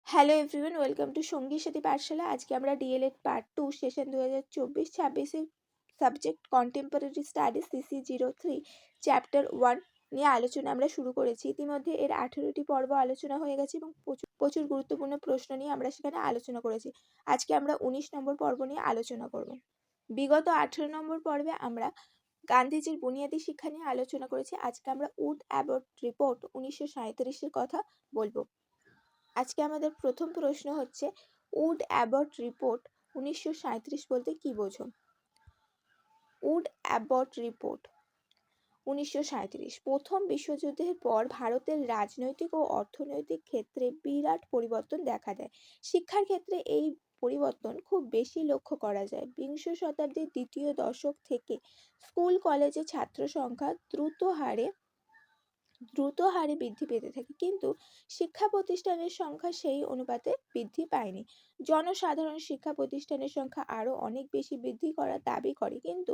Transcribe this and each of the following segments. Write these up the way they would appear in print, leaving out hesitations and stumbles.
Hello everyone, welcome to সঙ্গীর সাথী পাঠশালা। আজকে আমরা DElEd part 2 session 2024-26 subject contemporary studies CC03 chapter 1 নিয়ে আলোচনা আমরা শুরু করেছি। ইতিমধ্যে এর 18টি পর্ব আলোচনা হয়ে গেছে এবং প্রচুর গুরুত্বপূর্ণ প্রশ্ন নিয়ে আমরা সেখানে আলোচনা করেছি। আজকে আমরা 19 নম্বর পর্ব নিয়ে আলোচনা করব। বিগত 18 নম্বর পর্বে আমরা গান্ধীজির বুনিয়াদী শিক্ষা নিয়ে আলোচনা করেছি। আজকে আমরা উড অ্যাবট রিপোর্ট 1937-এর কথা বলবো। আজকে আমাদের প্রথম প্রশ্ন হচ্ছে, উড অ্যাবট রিপোর্ট 1937 বলতে কি বোঝো? উড অ্যাবট রিপোর্ট 1937 প্রথম বিশ্বযুদ্ধের পর ভারতের রাজনৈতিক ও অর্থনৈতিক ক্ষেত্রে বিরাট পরিবর্তন দেখা দেয়। শিক্ষার ক্ষেত্রে এই পরিবর্তন খুব বেশি লক্ষ্য করা যায়। বিংশ শতাব্দীর দ্বিতীয় দশক থেকে স্কুল কলেজে ছাত্র সংখ্যা দ্রুত হারে বৃদ্ধি পেতে থাকে, কিন্তু শিক্ষা প্রতিষ্ঠানের সংখ্যা সেই অনুপাতে বৃদ্ধি পায়নি। জনসাধারণ শিক্ষা প্রতিষ্ঠানের সংখ্যা আরও অনেক বেশি বৃদ্ধি করার দাবি করে, কিন্তু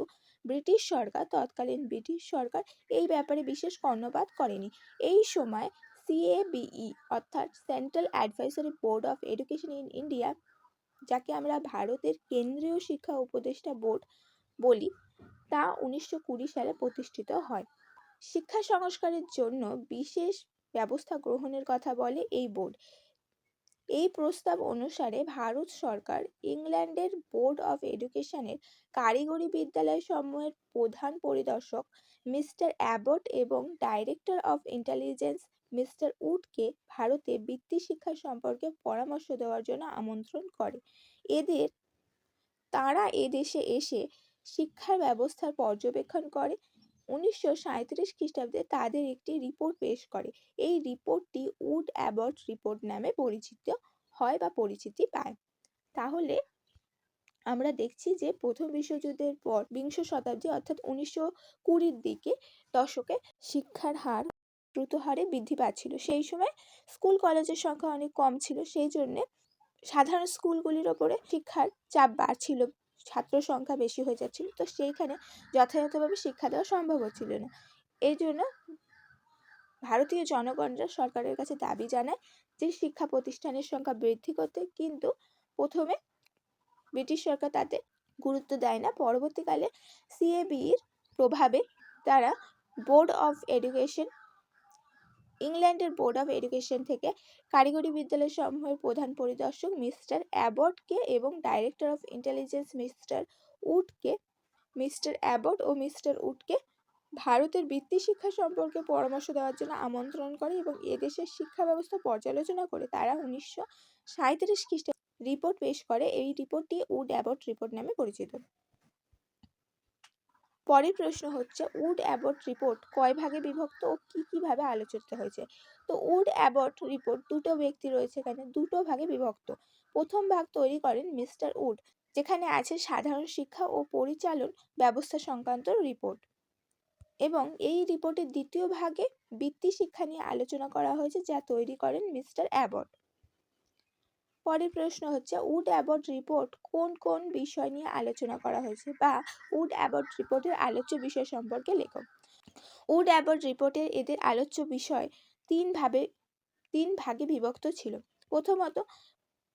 তৎকালীন ব্রিটিশ সরকার এই ব্যাপারে বিশেষ কর্ণপাত করেনি। এই সময় CABE অর্থাৎ central advisory board of education in India, যাকে আমরা ভারতের কেন্দ্রীয় শিক্ষা উপদেষ্টা বোর্ড বলি, তা 1920 সালে প্রতিষ্ঠিত হয়। শিক্ষা সংস্কারের জন্য বিশেষ ব্যবস্থা গ্রহণের কথা বলে এই বোর্ড। এই প্রস্তাব অনুসারে ভারত সরকার ইংল্যান্ডের বোর্ড অফ এডুকেশনের কারিগরি বিদ্যালয় সমূহের প্রধান পরিদর্শক মিস্টার অ্যাবট এবং ডাইরেক্টর অফ ইন্টেলিজেন্স মিস্টার উডকে ভারতে বৃত্তি শিক্ষা সম্পর্কে পরামর্শ দেওয়ার জন্য আমন্ত্রণ করে। তারা এদেশে এসে শিক্ষার ব্যবস্থার পর্যবেক্ষণ করে। 1937 খ্রিস্টাব্দে তাদের একটি রিপোর্ট পেশ করে। এই রিপোর্টটি উড অ্যাবট রিপোর্ট নামে পরিচিত হয় বা পরিচিতি পায়। তাহলে আমরা দেখছি যে প্রথম বিশ্বযুদ্ধের পর বিংশ শতাব্দী অর্থাৎ 1920 দশকে শিক্ষার হার দ্রুত হারে বৃদ্ধি পাচ্ছিল। সেই সময় স্কুল কলেজের সংখ্যা অনেক কম ছিল, সেই জন্য সাধারণ স্কুলগুলির ওপরে শিক্ষার চাপ বাড়ছিল, ছাত্র সংখ্যা বেশি হয়ে যাচ্ছিল, তো সেইখানে যথাযথভাবে শিক্ষা দেওয়া সম্ভব হচ্ছিল না। এই জন্য ভারতীয় জনগণরা সরকারের কাছে দাবি জানায় যে শিক্ষা প্রতিষ্ঠানের সংখ্যা বৃদ্ধি করতে, কিন্তু প্রথমে ব্রিটিশ সরকার তাতে গুরুত্ব দেয় না। পরবর্তীকালে CABEর প্রভাবে তারা ইংল্যান্ডের বোর্ড অফ এডুকেশন থেকে কারিগরি বিদ্যালয় সমূহের প্রধান পরিদর্শক মিস্টার অ্যাবটকে এবং director of intelligence mister Abbott ও মিস্টার উডকে ভারতের বৃত্তি শিক্ষা সম্পর্কে পরামর্শ দেওয়ার জন্য আমন্ত্রণ করে এবং এদেশের শিক্ষা ব্যবস্থা পর্যালোচনা করে তারা 1937 খ্রিস্টাব্দে রিপোর্ট পেশ করে। এই রিপোর্টটি উড অ্যাবট রিপোর্ট নামে পরিচিত। পরের প্রশ্ন হচ্ছে, উড অ্যাবট রিপোর্ট কয় ভাগে বিভক্ত ও কিভাবে আলোচিত হয়েছে? তো উড অ্যাবট রিপোর্ট দুটো ব্যক্তি রয়েছে, এখানে দুটো ভাগে বিভক্ত। প্রথম ভাগ তৈরি করেন মিস্টার উড, যেখানে আছে সাধারণ শিক্ষা ও পরিচালন ব্যবস্থা সংক্রান্ত রিপোর্ট, এবং এই রিপোর্টের দ্বিতীয় ভাগে বৃত্তি শিক্ষা নিয়ে আলোচনা করা হয়েছে, যা তৈরি করেন মিস্টার অ্যাবট। পরের প্রশ্ন হচ্ছে, উড অ্যাবট রিপোর্ট কোন কোন বিষয় নিয়ে আলোচনা করা হয়েছে, বা উড অ্যাবট রিপোর্টের আলোচ্য বিষয় সম্পর্কে লেখো। উড অ্যাবট রিপোর্টের এদের আলোচ্য বিষয় তিন ভাগে বিভক্ত ছিল। প্রথমত,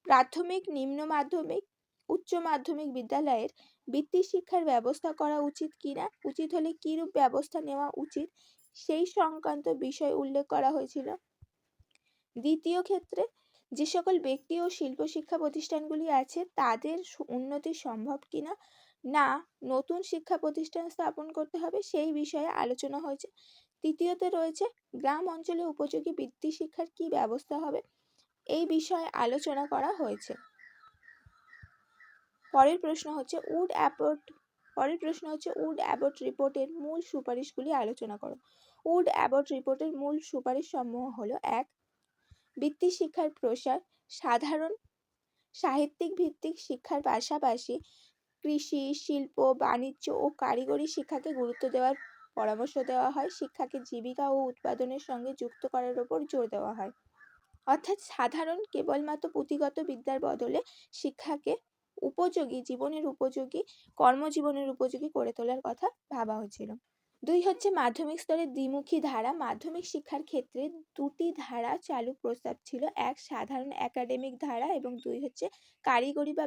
প্রাথমিক, নিম্ন মাধ্যমিক, উচ্চ মাধ্যমিক বিদ্যালয়ের বৃত্তি শিক্ষার ব্যবস্থা করা উচিত কিনা, উচিত হলে কিরূপ ব্যবস্থা নেওয়া উচিত, সেই সংক্রান্ত বিষয় উল্লেখ করা হয়েছিল। দ্বিতীয় ক্ষেত্রে, যে সকল ব্যক্তি ও শিল্প শিক্ষা প্রতিষ্ঠানগুলি আছে তাদের উন্নতি সম্ভব কিনা, না নতুন শিক্ষা প্রতিষ্ঠান স্থাপন করতে হবে, সেই বিষয়ে আলোচনা হয়েছে। তৃতীয়তে রয়েছে গ্রাম অঞ্চলে উপযোগী বৃত্তি শিক্ষার কি ব্যবস্থা হবে, এই বিষয়ে আলোচনা করা হয়েছে। পরের প্রশ্ন হচ্ছে, উড অ্যাবট রিপোর্টের মূল সুপারিশগুলি আলোচনা করো। উড অ্যাবট রিপোর্টের মূল সুপারিশ সমূহ হলো: 1. বৃত্তি শিক্ষার প্রসার। সাধারণ সাহিত্যিক ভিত্তিক শিক্ষার পাশাপাশি কৃষি, শিল্প, বাণিজ্য ও কারিগরি শিক্ষাকে গুরুত্ব দেওয়ার পরামর্শ দেওয়া হয়। শিক্ষাকে জীবিকা ও উৎপাদনের সঙ্গে যুক্ত করার উপর জোর দেওয়া হয়, অর্থাৎ সাধারণ কেবলমাত্র পুঁথিগত বিদ্যার বদলে শিক্ষাকে কর্মজীবনের উপযোগী করে তোলার কথা ভাবা হয়েছিল। 2 হচ্ছে মাধ্যমিক স্তরে দ্বিমুখী ধারা। মাধ্যমিক শিক্ষার ক্ষেত্রে 2টি ধারা চালু প্রস্তাব ছিল। 1 সাধারণ একাডেমিক ধারা এবং 2 হচ্ছে কারিগরি বা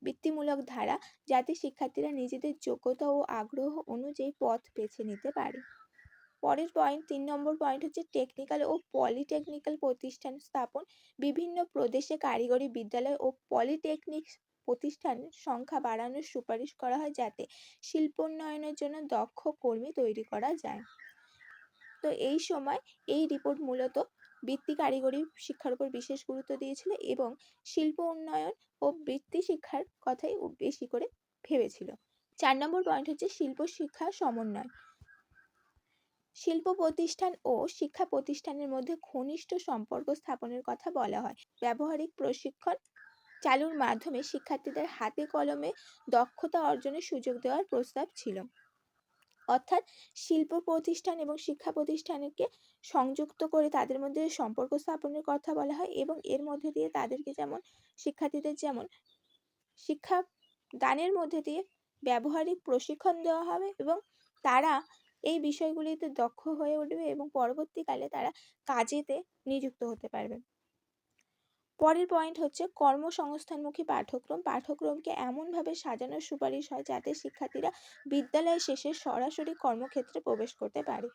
বৃত্তিমূলক ধারা, যাতে শিক্ষার্থীরা নিজেদের যোগ্যতা ও আগ্রহ অনুযায়ী পথ বেছে নিতে পারে। পরের পয়েন্ট 3 নম্বর পয়েন্ট হচ্ছে টেকনিক্যাল ও পলিটেকনিক্যাল প্রতিষ্ঠান স্থাপন। বিভিন্ন প্রদেশে কারিগরি বিদ্যালয় ও পলিটেকনিক প্রতিষ্ঠানের সংখ্যা বাড়ানোর সুপারিশ করা হয়, যাতে শিল্পোন্নয়নের জন্য দক্ষ কর্মী তৈরি করা যায়। তো এই সময় এই রিপোর্ট মূলত বৃত্তি কারিগরি শিক্ষার উপর বিশেষ গুরুত্ব দিয়েছিল এবং শিল্প উন্নয়ন ও বৃত্তি শিক্ষার কথাই বেশি করে ভেবেছিল। 4 নম্বর পয়েন্ট হচ্ছে শিল্প শিক্ষা সমন্বয়। শিল্প প্রতিষ্ঠান ও শিক্ষা প্রতিষ্ঠানের মধ্যে ঘনিষ্ঠ সম্পর্ক স্থাপনের কথা বলা হয়। ব্যবহারিক প্রশিক্ষণ চালুর মাধ্যমে শিক্ষার্থীদের হাতে কলমে দক্ষতা অর্জনের সুযোগ দেওয়ার প্রস্তাব ছিল। অর্থাৎ শিল্প প্রতিষ্ঠান এবং শিক্ষা প্রতিষ্ঠানকে সংযুক্ত করে তাদের মধ্যে সম্পর্ক স্থাপনের কথা বলা হয় এবং এর মধ্যে দিয়ে তাদেরকে যেমন শিক্ষার্থীদের যেমন শিক্ষা দানের মধ্যে দিয়ে ব্যবহারিক প্রশিক্ষণ দেওয়া হবে এবং তারা এই বিষয়গুলিতে দক্ষ হয়ে উঠবে এবং পরবর্তীকালে তারা কাজেতে নিযুক্ত হতে পারবে। পরের পয়েন্ট হচ্ছে কর্মসংস্থানমুখী পাঠ্যক্রম। পাঠ্যক্রমকে এমনভাবে সাজানোর সুপারিশ হয় যাতে শিক্ষার্থীরা বিদ্যালয় শেষে সরাসরি কর্মক্ষেত্রে প্রবেশ করতে পারে।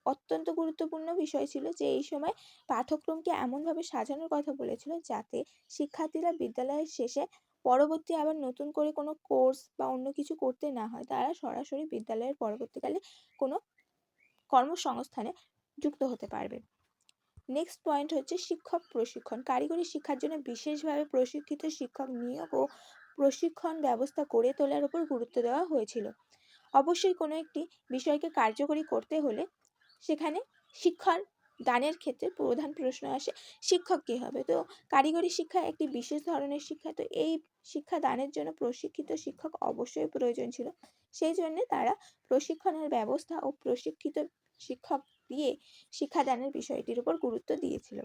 অত্যন্ত গুরুত্বপূর্ণ বিষয় ছিল যে এই সময় পাঠ্যক্রমকে এমনভাবে সাজানোর কথা বলেছিল যাতে শিক্ষার্থীরা বিদ্যালয়ের শেষে পরবর্তী আবার নতুন করে কোনো কোর্স বা অন্য কিছু করতে না হয়, তারা সরাসরি বিদ্যালয়ের পরবর্তীকালে কোনো কর্মসংস্থানে যুক্ত হতে পারবে। নেক্সট পয়েন্ট হচ্ছে শিক্ষক প্রশিক্ষণ। কারিগরি শিক্ষার জন্য বিশেষভাবে প্রশিক্ষিত শিক্ষক নিয়োগ ও প্রশিক্ষণ ব্যবস্থা গড়ে তোলার উপর গুরুত্ব দেওয়া হয়েছিল। অবশ্যই কোনো একটি বিষয়কে কার্যকরী করতে হলে সেখানে শিক্ষার দানের ক্ষেত্রে প্রধান প্রশ্ন আসে শিক্ষক কী হবে। তো কারিগরি শিক্ষা একটি বিশেষ ধরনের শিক্ষা, তো এই শিক্ষা দানের জন্য প্রশিক্ষিত শিক্ষক অবশ্যই প্রয়োজন ছিল। সেই জন্যে তারা প্রশিক্ষণের ব্যবস্থা ও প্রশিক্ষিত শিক্ষক দিয়ে শিক্ষাদানের বিষয়টির উপর গুরুত্ব দিয়েছিল।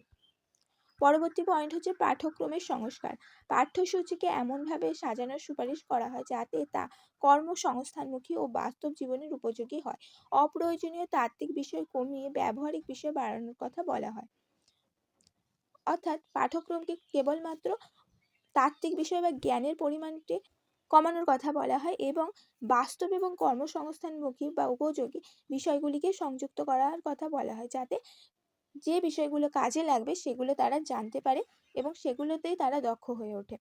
পরবর্তী পয়েন্ট হচ্ছে পাঠ্যক্রমের সংস্কার। পাঠ্যসূচিকে এমনভাবে সাজানোর সুপারিশ করা হয় যাতে তা কর্মসংস্থানমুখী ও বাস্তব জীবনের উপযোগী হয়। অপ্রয়োজনীয় তাত্ত্বিক বিষয় কমিয়ে ব্যবহারিক বিষয় বাড়ানোর কথা বলা হয়। অর্থাৎ পাঠ্যক্রমকে কেবলমাত্র তাত্ত্বিক বিষয় বা জ্ঞানের পরিমাণটি কমানোর কথা বলা হয় এবং বাস্তব এবং কর্মসংস্থানমুখী বা উপযোগী বিষয়গুলিকে সংযুক্ত করার কথা বলা হয়, যাতে যে বিষয়গুলো কাজে লাগবে সেগুলো তারা জানতে পারে এবং সেগুলোতেই তারা দক্ষ হয়ে ওঠে।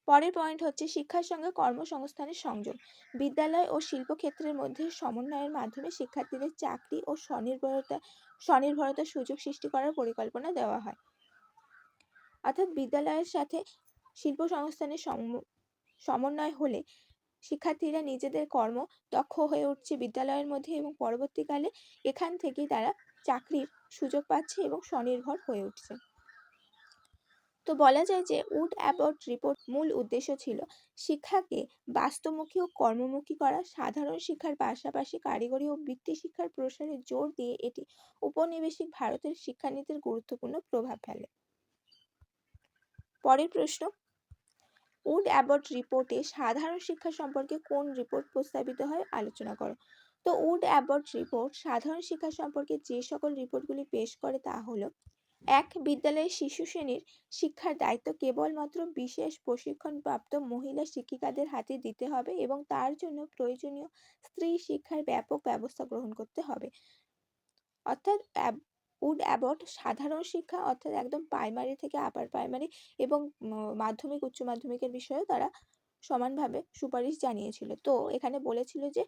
পরের পয়েন্ট হচ্ছে শিক্ষার সঙ্গে কর্মসংস্থানের সংযোগ। বিদ্যালয় ও শিল্পক্ষেত্রের মধ্যে সমন্বয়ের মাধ্যমে শিক্ষার্থীদের চাকরি ও স্বনির্ভরতার সুযোগ সৃষ্টি করার পরিকল্পনা দেওয়া হয়। অর্থাৎ বিদ্যালয়ের সাথে শিল্প সংস্থানের সমন্বয় হলে শিক্ষার্থীরা নিজেদের দক্ষ হয়ে উঠছে বিদ্যালয়ের মধ্যে এবং পরবর্তীকালে এখান থেকেই তারা চাকরির সুযোগ পাচ্ছে এবং স্বনির্ভর হয়ে উঠছে। তো বলা যায় যে উড অ্যাবট রিপোর্ট মূল উদ্দেশ্য ছিল শিক্ষাকে বাস্তবমুখী ও কর্মমুখী করা। সাধারণ শিক্ষার পাশাপাশি কারিগরি ও বৃত্তি শিক্ষার প্রসারে জোর দিয়ে এটি উপনিবেশিক ভারতের শিক্ষানীতির গুরুত্বপূর্ণ প্রভাব ফেলে। পরের প্রশ্ন, উড অ্যাবট রিপোর্টে সাধারণ শিক্ষা সম্পর্কে কোন রিপোর্ট প্রস্তাবিত হয় আলোচনা করো। তো উড অ্যাবট রিপোর্ট সাধারণ শিক্ষা সম্পর্কে যে সকল রিপোর্টগুলি পেশ করে তা হলো: 1. বিদ্যালয়ের শিশু শ্রেণীর শিক্ষার দায়িত্ব কেবলমাত্র বিশেষ প্রশিক্ষণপ্রাপ্ত মহিলা শিক্ষিকাদের হাতে দিতে হবে এবং তার জন্য প্রয়োজনীয় স্ত্রী শিক্ষার ব্যাপক ব্যবস্থা গ্রহণ করতে হবে। অর্থাৎ উড অ্যাবট সাধারণ শিক্ষা অর্থাৎ একদম প্রাইমারি থেকে আপার প্রাইমারি এবং মাধ্যমিক উচ্চ মাধ্যমিকের বিষয়েও তারা সমানভাবে সুপারিশ জানিয়েছিল। তো এখানে বলেছিল যে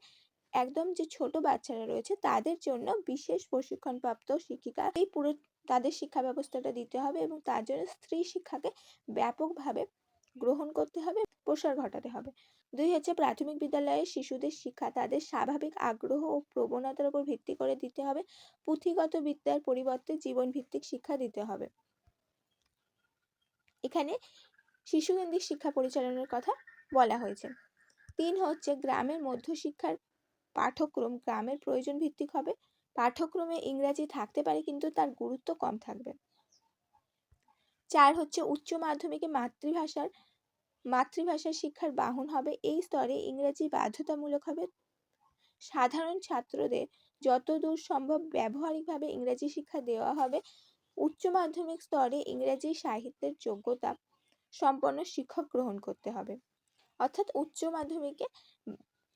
একদম যে ছোট বাচ্চারা রয়েছে তাদের জন্য বিশেষ প্রশিক্ষণপ্রাপ্ত শিক্ষিকা এই পুরো তাদের শিক্ষা ব্যবস্থাটা দিতে হবে এবং তার জন্য স্ত্রী শিক্ষাকে ব্যাপকভাবে গ্রহণ করতে হবে, প্রসার ঘটাতে হবে। 2 হচ্ছে প্রাথমিক বিদ্যালয়ের শিশুদের শিক্ষা তাদের স্বাভাবিক আগ্রহ ও প্রবণতার উপর ভিত্তি করে দিতে হবে। পুঁথিগত বিদ্যার পরিবর্তে জীবনভিত্তিক শিক্ষা দিতে হবে। এখানে শিশুকেন্দ্রিক শিক্ষা পরিচালনার কথা বলা হয়েছে। 3 হচ্ছে গ্রামের মধ্যশিক্ষার পাঠ্যক্রম গ্রামের প্রয়োজন ভিত্তিক হবে। পাঠ্যক্রমে ইংরাজি থাকতে পারে কিন্তু তার গুরুত্ব কম থাকবে। 4 হচ্ছে উচ্চ মাধ্যমিকে মাতৃভাষার মাতৃভাষা শিক্ষার বাহন হবে। এই স্তরে ইংরেজি বাধ্যতামূলক হবে। সাধারণ ছাত্রদের যতদূর সম্ভব ব্যবহারিকভাবে ইংরেজি শিক্ষা দেওয়া হবে। উচ্চ মাধ্যমিক স্তরে ইংরেজি সাহিত্যের যোগ্যতা সম্পন্ন শিক্ষক গ্রহণ করতে হবে। অর্থাৎ উচ্চ মাধ্যমিকে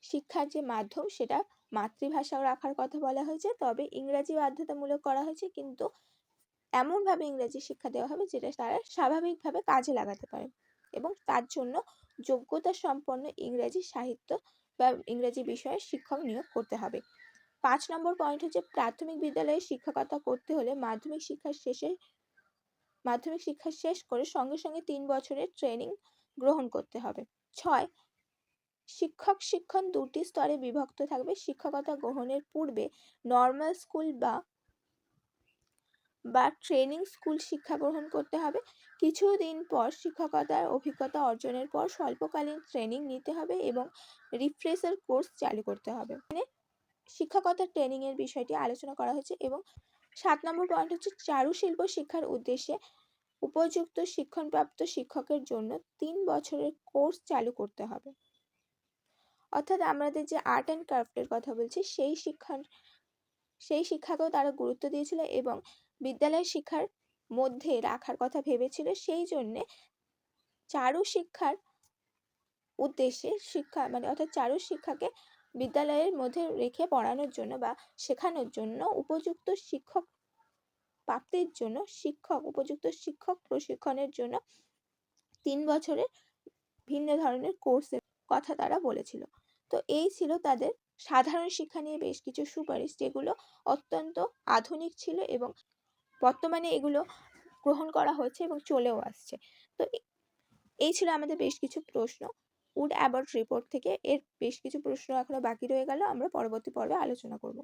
শিক্ষার যে মাধ্যম সেটা মাতৃভাষাও রাখার কথা বলা হয়েছে, তবে ইংরেজি বাধ্যতামূলক করা হয়েছে, কিন্তু এমনভাবে ইংরেজি শিক্ষা দেওয়া হবে যেটা তারা স্বাভাবিকভাবে কাজে লাগাতে পারে, এবং তার জন্য যোগ্যতা সম্পন্ন ইংরেজি সাহিত্য বা ইংরেজি বিষয়ে শিক্ষক নিয়োগ করতে হবে। 5 নম্বর পয়েন্ট হচ্ছে প্রাথমিক বিদ্যালয়ে শিক্ষকতা করতে হলে মাধ্যমিক শিক্ষা শেষ করে সঙ্গে সঙ্গে 3 বছরের ট্রেনিং গ্রহণ করতে হবে। 6 শিক্ষণ দুটি স্তরে বিভক্ত থাকবে। শিক্ষকতা গ্রহণের পূর্বে নর্মাল স্কুল বা ট্রেনিং স্কুল শিক্ষা গ্রহণ করতে হবে। কিছুদিন পর শিক্ষকতার অভিজ্ঞতা অর্জনের পর স্বল্পকালীন ট্রেনিং নিতে হবে এবং রিফ্রেশার কোর্স চালু করতে হবে। শিক্ষকতার ট্রেনিং এর বিষয়টি আলোচনা করা হয়েছে। এবং 7 নম্বর পয়েন্ট হচ্ছে চারুশিল্প শিক্ষার উদ্দেশ্যে উপযুক্ত শিক্ষণপ্রাপ্ত শিক্ষকের জন্য 3 বছরের কোর্স চালু করতে হবে। অর্থাৎ আমাদের যে আর্ট অ্যান্ড ক্রাফটের কথা বলছি সেই শিক্ষাকেও তারা গুরুত্ব দিয়েছিল এবং বিদ্যালয় শিক্ষার মধ্যে রাখার কথা ভেবেছিল। সেই জন্যে চারু শিক্ষার উদ্দেশ্যে অর্থাৎ চারু শিক্ষাকে বিদ্যালয়ের মধ্যে রেখে পড়ানোর জন্য বা শেখানোর জন্য উপযুক্ত শিক্ষক প্রাপ্তির জন্য উপযুক্ত শিক্ষক প্রশিক্ষণের জন্য 3 বছরের ভিন্ন ধরনের কোর্সের কথা তারা বলেছিল। তো এই ছিল তাদের সাধারণ শিক্ষা নিয়ে বেশ কিছু সুপারিশ, যেগুলো অত্যন্ত আধুনিক ছিল এবং বর্তমানে এগুলো গ্রহণ করা হয়েছে এবং চলেও আসছে। তো এই ছিল আমাদের বেশ কিছু প্রশ্ন উড অ্যাবট রিপোর্ট থেকে। এর বেশ কিছু প্রশ্ন এখনো বাকি রয়ে গেল, আমরা পরবর্তী পর্বে আলোচনা করব।